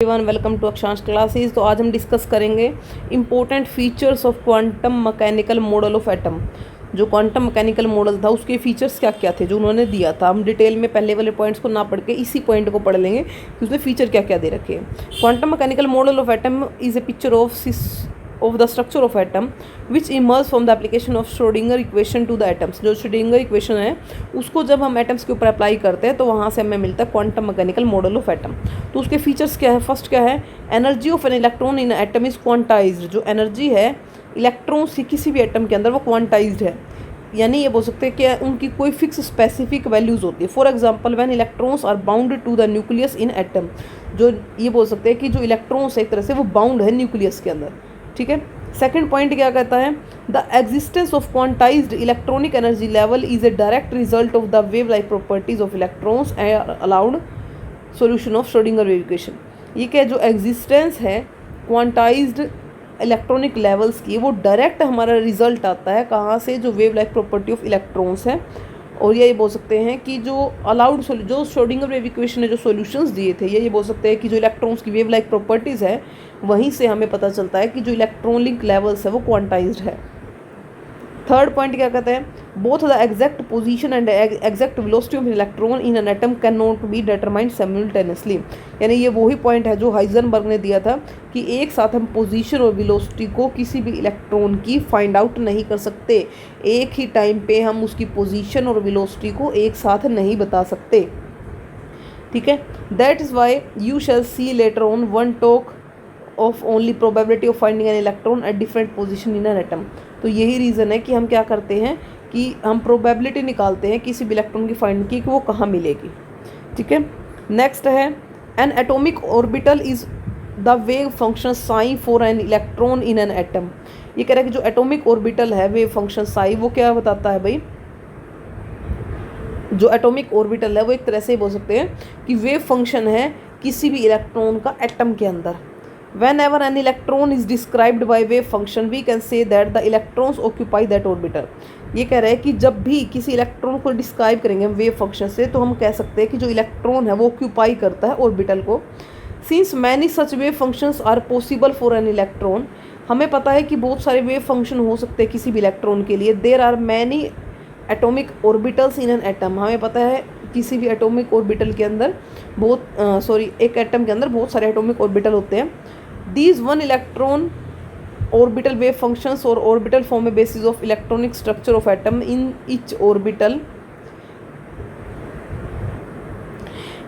Everyone, welcome to अक्षांश classes. तो आज हम डिस्कस करेंगे important features of quantum mechanical model of atom. जो क्वांटम मैकेनिकल मॉडल था उसके फीचर्स क्या क्या थे जो उन्होंने दिया था। हम डिटेल में पहले वाले पॉइंट्स को ना पढ़ के इसी पॉइंट को पढ़ लेंगे कि उसमें फीचर क्या क्या दे रखे हैं। Quantum mechanical model of atom is a picture of the structure of atom which emerge from the application of Schrödinger equation to the atoms। जो Schrödinger equation है उसको जब हम एटम्स के ऊपर अप्लाई करते हैं तो वहाँ से हमें मिलता है quantum mechanical model of atom. तो उसके फीचर्स क्या है? फर्स्ट क्या है? Energy of an electron in atom is quantized. जो एनर्जी है इलेक्ट्रॉन्स की किसी भी एटम के अंदर वो क्वांटाइज्ड है, यानी ये बोल सकते हैं कि उनकी कोई फिक्स स्पेसिफिक वैल्यूज़ होती है। For example when electrons are bound to the nucleus in atom. जो ये बोल सकते हैं कि जो इलेक्ट्रॉन्स एक तरह से वो बाउंड है न्यूक्लियस के अंदर। ठीक है। सेकंड पॉइंट क्या कहता है? The existence of quantized electronic energy level is a direct result of the wave like properties of electrons and allowed solution of Schrodinger wave equation. ये क्या, जो एग्जिस्टेंस है क्वांटाइज्ड इलेक्ट्रॉनिक लेवल्स की, वो direct हमारा रिजल्ट आता है कहाँ से? जो wave like property of electrons है। और ये बोल सकते हैं कि जो अलाउड जो श्रोडिंगर वेव इक्वेशन ने जो सॉल्यूशंस दिए थे, ये बोल सकते हैं कि जो इलेक्ट्रॉन्स की वेव लाइक प्रॉपर्टीज़ है वहीं से हमें पता चलता है कि जो इलेक्ट्रॉनिक लेवल्स है वो क्वांटाइज्ड है। थर्ड पॉइंट क्या कहते हैं? Both the exact position and exact velocity of electron in an atom can not be determined simultaneously. यानी ये वही पॉइंट है जो हाइजेनबर्ग ने दिया था कि एक साथ हम पोजीशन और वेलोसिटी को किसी भी इलेक्ट्रॉन की फाइंड आउट नहीं कर सकते। एक ही टाइम पे हम उसकी पोजीशन और वेलोसिटी को एक साथ नहीं बता सकते। ठीक है। That is why you shall see later on one talk of only probability of finding an electron at different position in an atom. तो यही रीज़न है कि हम क्या करते हैं कि हम प्रोबेबिलिटी निकालते हैं किसी भी इलेक्ट्रॉन की फाइंड की कि वो कहाँ मिलेगी। ठीक है। नेक्स्ट है N atomic orbital is the wave function psi for an electron in an atom. ये कह रहा है कि जो एटॉमिक ऑर्बिटल है वेव फंक्शन साई, वो क्या बताता है भाई? जो एटॉमिक ऑर्बिटल है वो एक तरह से बोल सकते हैं कि वेव फंक्शन है किसी भी इलेक्ट्रॉन का एटम के अंदर। Whenever an electron is described by wave function, we can say that the electrons occupy that orbital। ये कह रहे हैं कि जब भी किसी इलेक्ट्रॉन को डिस्क्राइब करेंगे हम वेव फंक्शन से तो हम कह सकते हैं कि जो इलेक्ट्रॉन है वो ऑक्यूपाई करता है ऑर्बिटल को। Since many such wave functions are possible for an electron, हमें पता है कि बहुत सारे वेव फंक्शन हो सकते हैं किसी भी इलेक्ट्रॉन के लिए। There are many atomic orbitals in an atom। हमें पता है किसी भी एटॉमिक ऑर्बिटल के अंदर एक एटम के अंदर बहुत सारे एटॉमिक ऑर्बिटल होते हैं। These one electron orbital wave functions or orbital form a basis of electronic structure of atom in each orbital।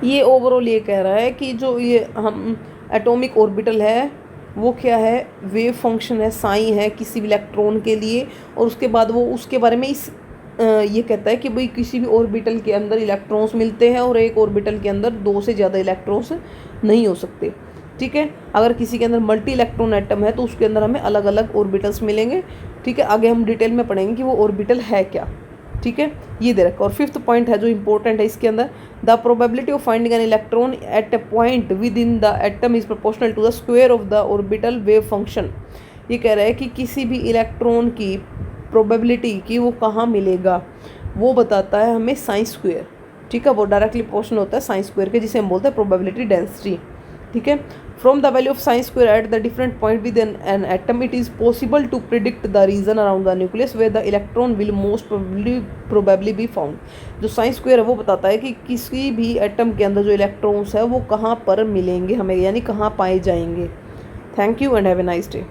ये ओवरऑल ये कह रहा है कि जो ये हम एटॉमिक ऑर्बिटल है वो क्या है? वेव फंक्शन है, साई है किसी भी इलेक्ट्रॉन के लिए। और उसके बाद वो उसके बारे में ये कहता है कि भाई किसी भी ऑर्बिटल के अंदर इलेक्ट्रॉन्स मिलते हैं और एक ऑर्बिटल के अंदर दो से ज़्यादा इलेक्ट्रॉन्स नहीं हो सकते। ठीक है। अगर किसी के अंदर मल्टी इलेक्ट्रॉन एटम है तो उसके अंदर हमें अलग अलग ऑर्बिटल्स मिलेंगे। ठीक है। आगे हम डिटेल में पढ़ेंगे कि वो ऑर्बिटल है क्या। ठीक है। ये दे रखा। और फिफ्थ पॉइंट है जो इंपॉर्टेंट है इसके अंदर, the probability of finding an electron at a point within the atom is proportional to the square of the orbital wave function. ये कह रहा है कि किसी भी इलेक्ट्रॉन की प्रोबेबिलिटी कि वो कहाँ मिलेगा वो बताता है हमें साइन स्क्वायर। ठीक है। वो डायरेक्टली प्रोपोर्शनल होता है साइन स्क्वायर के, जिसे हम बोलते हैं प्रोबेबिलिटी डेंसिटी। ठीक है। From the value of sin square at the different point within an atom, it is possible to predict the region around the nucleus where the electron will most probably be found। जो sine square है वो बताता है कि किसी भी atom के अंदर जो इलेक्ट्रॉन्स है वो कहाँ पर मिलेंगे हमें, यानी कहाँ पाए जाएंगे। Thank you and have a nice day.